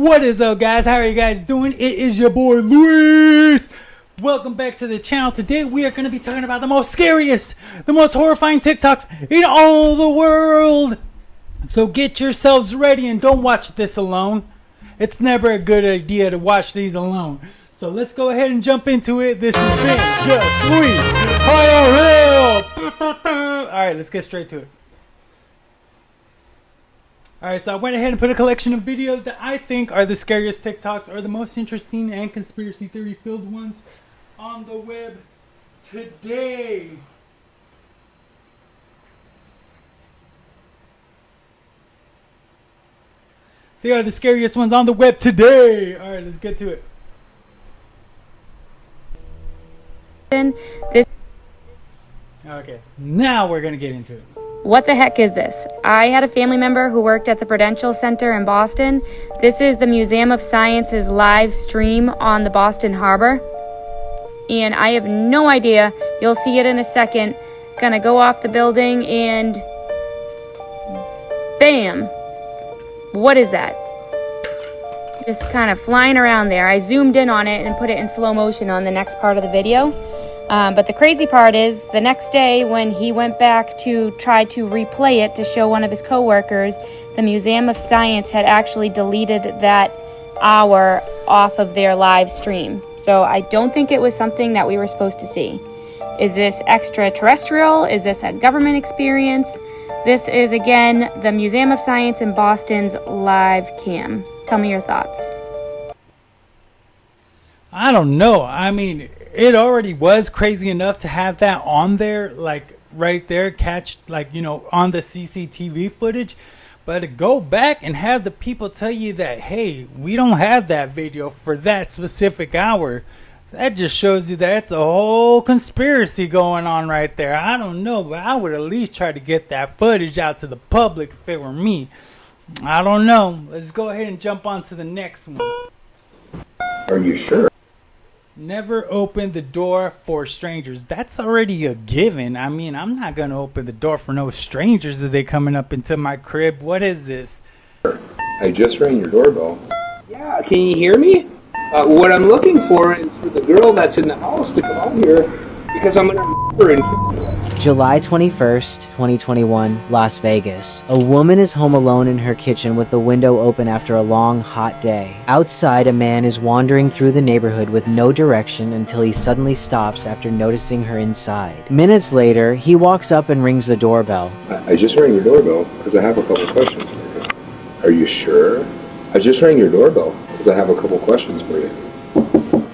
What is up, guys? How are you guys doing? It is your boy Luis. Welcome back to the channel. Today we are going to be talking about the most scariest, the most horrifying TikToks in all the world. So get yourselves ready and don't watch this alone. It's never a good idea to watch these alone. So let's go ahead and jump into it. This has been just Luis. Alright, let's get straight to it. Alright, so I went ahead and put a collection of videos that I think are the scariest TikToks or the most interesting and conspiracy theory filled ones on the web today. They are the scariest ones on the web today. Alright, let's get to it. Okay, now we're gonna get into it. What the heck is this? I had a family member who worked at the Prudential Center in Boston. This is the Museum of Science's live stream on the Boston Harbor. And I have no idea. You'll see it in a second. Gonna go off the building and bam! What is that? Just kind of flying around there. I zoomed in on it and put it in slow motion on the next part of the video. But the crazy part is the next day when he went back to try to replay it to show one of his coworkers, the Museum of Science had actually deleted that hour off of their live stream. So I don't think it was something that we were supposed to see. Is this extraterrestrial? Is this a government experience? This is, again, the Museum of Science in Boston's live cam. Tell me your thoughts. I don't know. I mean, it already was crazy enough to have that on there, like right there, catch, like, you know, on the CCTV footage. But to go back and have the people tell you that, hey, we don't have that video for that specific hour, that just shows you that it's a whole conspiracy going on right there. I don't know, but I would at least try to get that footage out to the public if it were me. I don't know. Let's go ahead and jump on to the next one. Are you sure? Never open the door for strangers. That's already a given. I mean, I'm not going to open the door for no strangers if they coming up into my crib. What is this? I just rang your doorbell. Yeah, can you hear me? What I'm looking for is for the girl that's in the house to come out here because I'm going to her in. July 21st, 2021, Las Vegas. A woman is home alone in her kitchen with the window open after a long, hot day. Outside, a man is wandering through the neighborhood with no direction until he suddenly stops after noticing her inside. Minutes later, he walks up and rings the doorbell. I just rang your doorbell because I have a couple questions for you. Are you sure? I just rang your doorbell because I have a couple questions for you.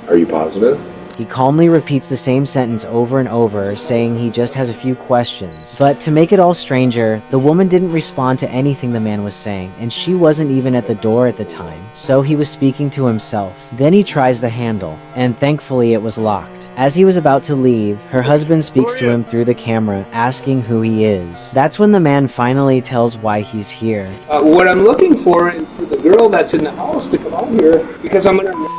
Are you positive? He calmly repeats the same sentence over and over, saying he just has a few questions. But to make it all stranger, the woman didn't respond to anything the man was saying, and she wasn't even at the door at the time, so he was speaking to himself. Then he tries the handle, and thankfully it was locked. As he was about to leave, her husband speaks to him through the camera, asking who he is. That's when the man finally tells why he's here. What I'm looking for is for the girl that's in the house to come out here because I'm going to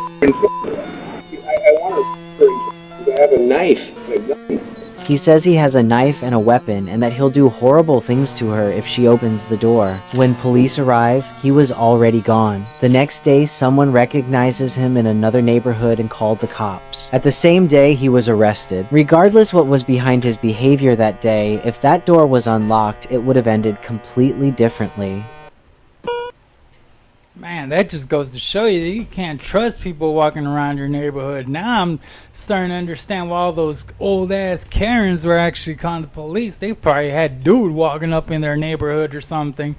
I want to I have a knife and a gun. He says he has a knife and a weapon and that he'll do horrible things to her if she opens the door. When police arrive, he was already gone. The next day, someone recognizes him in another neighborhood and called the cops. At the same day, he was arrested. Regardless what was behind his behavior that day, if that door was unlocked, it would have ended completely differently. Man, that just goes to show you that you can't trust people walking around your neighborhood. Now I'm starting to understand why all those old-ass Karens were actually calling the police. They probably had dude walking up in their neighborhood or something.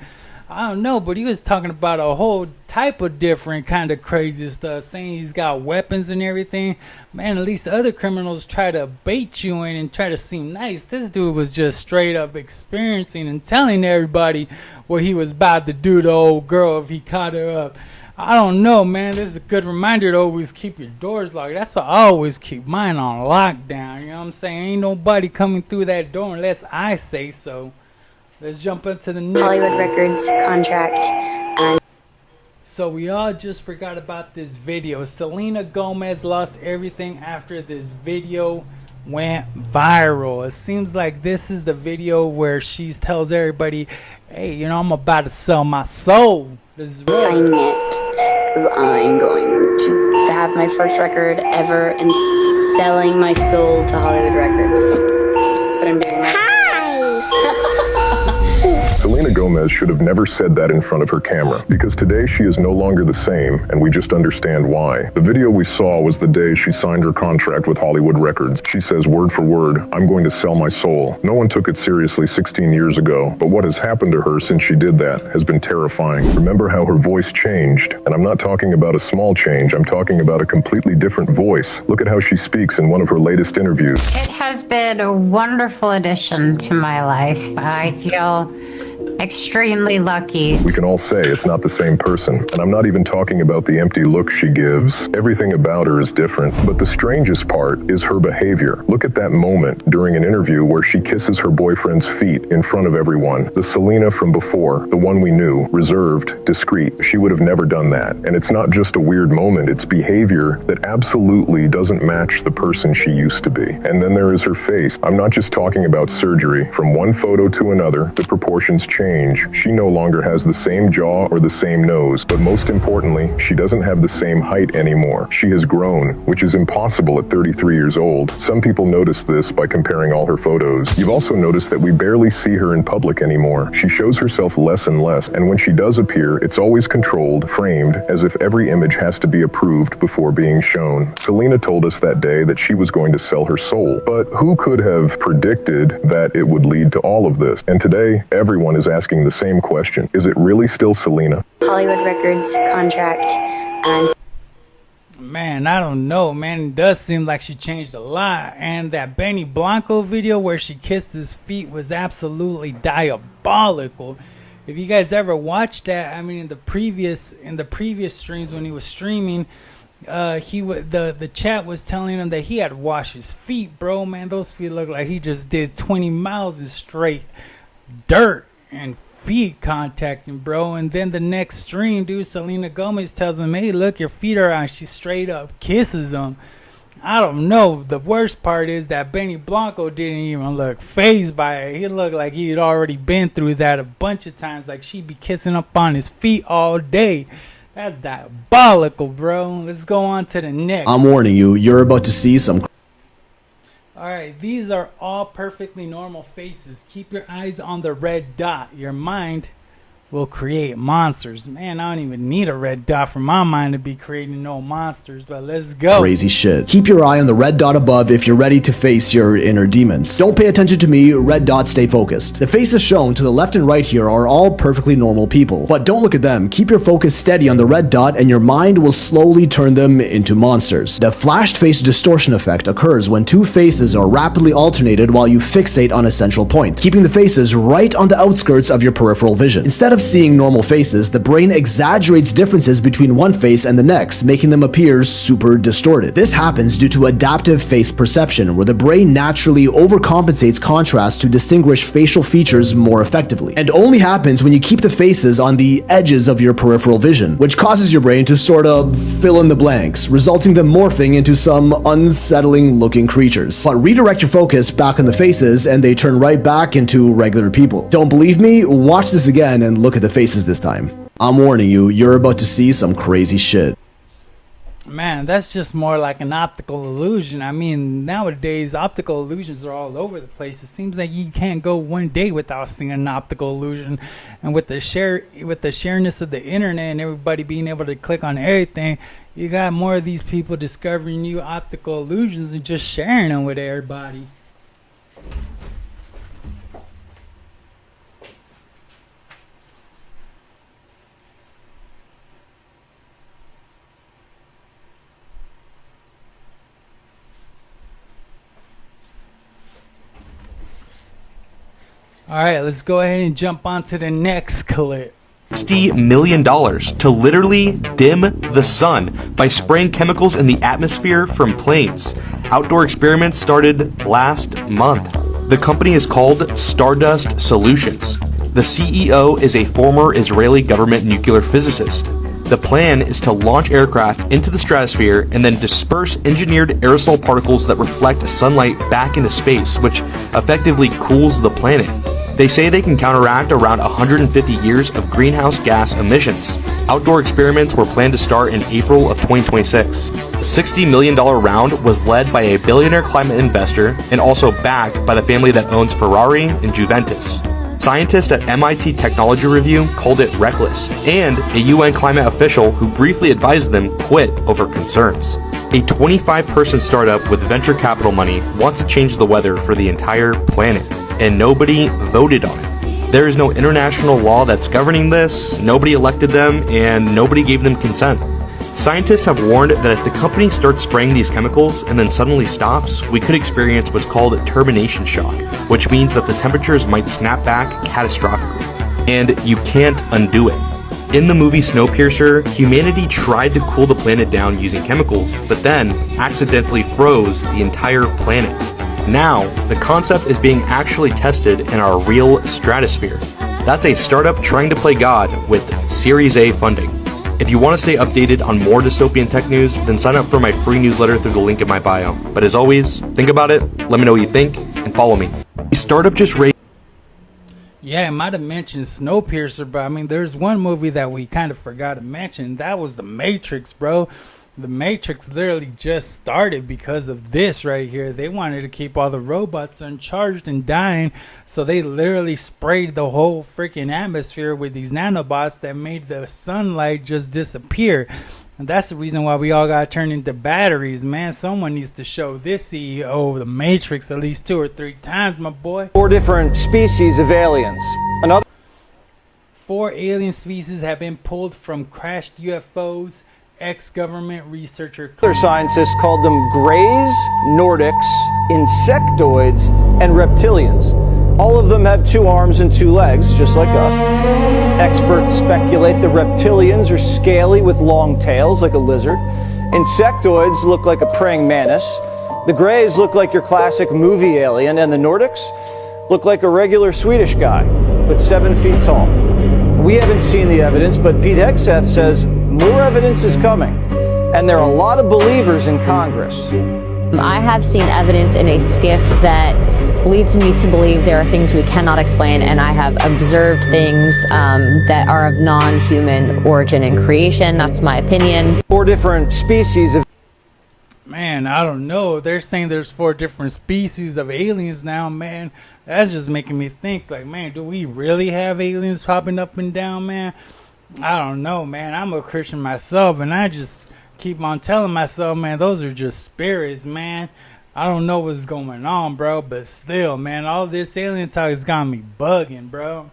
I don't know, but he was talking about a whole type of different kind of crazy stuff, saying he's got weapons and everything. Man, at least the other criminals try to bait you in and try to seem nice. This dude was just straight up experiencing and telling everybody what he was about to do to old girl if he caught her up. I don't know, man. This is a good reminder to always keep your doors locked. That's why I always keep mine on lockdown. You know what I'm saying? Ain't nobody coming through that door unless I say so. Let's jump into the next Hollywood Records contract. So we all just forgot about this video. Selena Gomez lost everything after this video went viral. It seems like this is the video where she tells everybody, hey, you know, I'm about to sell my soul. This is real. Assignment. because I'm going to have my first record ever and selling my soul to Hollywood Records. That's what I'm doing right now. Selena Gomez should have never said that in front of her camera, because today she is no longer the same, and we just understand why. The video we saw was the day she signed her contract with Hollywood Records. She says word for word, "I'm going to sell my soul." No one took it seriously 16 years ago, but what has happened to her since she did that has been terrifying. Remember how her voice changed? And I'm not talking about a small change, I'm talking about a completely different voice. Look at how she speaks in one of her latest interviews. It has been a wonderful addition to my life. I feel extremely lucky. We can all say it's not the same person, and I'm not even talking about the empty look she gives. Everything about her is different, but the strangest part is her behavior. Look at that moment during an interview where she kisses her boyfriend's feet in front of everyone. The Selena from before, the one we knew, reserved, discreet, she would have never done that. And it's not just a weird moment, it's behavior that absolutely doesn't match the person she used to be. And then there is her face. I'm not just talking about surgery. From one photo to another, the proportions change. She no longer has the same jaw or the same nose, but most importantly, she doesn't have the same height anymore. She has grown, which is impossible at 33 years old. Some people notice this by comparing all her photos. You've also noticed that we barely see her in public anymore. She shows herself less and less, and when she does appear, it's always controlled, framed, as if every image has to be approved before being shown. Selena told us that day that she was going to sell her soul, but who could have predicted that it would lead to all of this? And today, everyone is asking the same question. Is it really still Selena? Hollywood Records contract, and I'm Man, I don't know, man. It does seem like she changed a lot. And that Benny Blanco video where she kissed his feet was absolutely diabolical. If you guys ever watched that, I mean, in the previous streams when he was streaming, the chat was telling him that he had to wash his feet, bro. Man, those feet look like he just did 20 miles in straight dirt and feet contacting, bro. And then the next stream, dude, Selena Gomez tells him, "Hey, look, your feet are out." She straight up kisses him. I don't know. The worst part is that Benny Blanco didn't even look fazed by it. He looked like he had already been through that a bunch of times. Like she'd be kissing up on his feet all day. That's diabolical, bro. Let's go on to the next. I'm warning you, you're about to see some. Alright, these are all perfectly normal faces. Keep your eyes on the red dot. Your mind will create monsters. Man, I don't even need a red dot for my mind to be creating no monsters, but let's go. Crazy shit. Keep your eye on the red dot above if you're ready to face your inner demons. Don't pay attention to me, red dot, stay focused. The faces shown to the left and right here are all perfectly normal people, but don't look at them. Keep your focus steady on the red dot and your mind will slowly turn them into monsters. The flashed face distortion effect occurs when two faces are rapidly alternated while you fixate on a central point, keeping the faces right on the outskirts of your peripheral vision. Instead of seeing normal faces, the brain exaggerates differences between one face and the next, making them appear super distorted. This happens due to adaptive face perception, where the brain naturally overcompensates contrast to distinguish facial features more effectively, and only happens when you keep the faces on the edges of your peripheral vision, which causes your brain to sort of fill in the blanks, resulting them morphing into some unsettling looking creatures. But redirect your focus back on the faces and they turn right back into regular people. Don't believe me? Watch this again and look at the faces this time. I'm warning you, you're about to see some crazy shit. Man, that's just more like an optical illusion. I mean, nowadays optical illusions are all over the place. It seems like you can't go one day without seeing an optical illusion. And with the shareness of the internet and everybody being able to click on everything, you got more of these people discovering new optical illusions and just sharing them with everybody. Alright, let's go ahead and jump on to the next clip. $60 million to literally dim the sun by spraying chemicals in the atmosphere from planes. Outdoor experiments started last month. The company is called Stardust Solutions. The CEO is a former Israeli government nuclear physicist. The plan is to launch aircraft into the stratosphere and then disperse engineered aerosol particles that reflect sunlight back into space, which effectively cools the planet. They say they can counteract around 150 years of greenhouse gas emissions. Outdoor experiments were planned to start in April of 2026. The $60 million round was led by a billionaire climate investor and also backed by the family that owns Ferrari and Juventus. Scientists at MIT Technology Review called it reckless, and a UN climate official who briefly advised them quit over concerns. A 25-person startup with venture capital money wants to change the weather for the entire planet, and nobody voted on it. There is no international law that's governing this, nobody elected them, and nobody gave them consent. Scientists have warned that if the company starts spraying these chemicals and then suddenly stops, we could experience what's called turbination shock, which means that the temperatures might snap back catastrophically, and you can't undo it. In the movie Snowpiercer, humanity tried to cool the planet down using chemicals, but then accidentally froze the entire planet. Now, the concept is being actually tested in our real stratosphere. That's a startup trying to play God with Series A funding. If you want to stay updated on more dystopian tech news, then sign up for my free newsletter through the link in my bio. But as always, think about it, let me know what you think, and follow me. The startup just raised... Yeah, I might have mentioned Snowpiercer, but I mean, there's one movie that we kind of forgot to mention. That was The Matrix, bro. The Matrix literally just started because of this right here. They wanted to keep all the robots uncharged and dying, so they literally sprayed the whole freaking atmosphere with these nanobots that made the sunlight just disappear. And that's the reason why we all got turned into batteries, man. Someone needs to show this CEO of The Matrix at least 2 or 3 times, my boy. 4 different species of aliens. 4 alien species have been pulled from crashed UFOs. Ex-government researcher Other scientists called them greys, Nordics, insectoids, and reptilians. All of them have 2 arms and 2 legs, just like us. Experts speculate the reptilians are scaly with long tails, like a lizard. Insectoids look like a praying mantis. The greys look like your classic movie alien, and the Nordics look like a regular Swedish guy, but 7 feet tall. We haven't seen the evidence, but Pete Hegseth says more evidence is coming, and there are a lot of believers in Congress. I have seen evidence in a skiff that leads me to believe there are things we cannot explain, and I have observed things that are of non-human origin and creation. That's my opinion. 4 different species of... Man, I don't know. They're saying there's 4 different species of aliens now, man. That's just making me think, like, man, do we really have aliens popping up and down, man? I don't know, man. I'm a Christian myself, and I just keep on telling myself, man, those are just spirits, man. I don't know what's going on, bro, but still, man, all this alien talk has got me bugging, bro.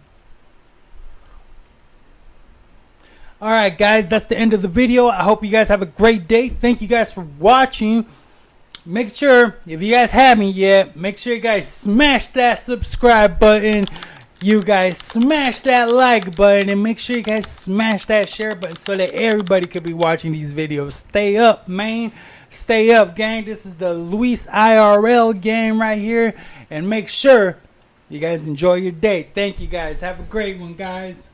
Alright, guys, that's the end of the video. I hope you guys have a great day. Thank you guys for watching. Make sure, if you guys haven't yet, make sure you guys smash that subscribe button. You guys smash that like button, and make sure you guys smash that share button so that everybody could be watching these videos. Stay up, man. Stay up, gang. This is the Luis IRL gang right here. And make sure you guys enjoy your day. Thank you, guys. Have a great one, guys.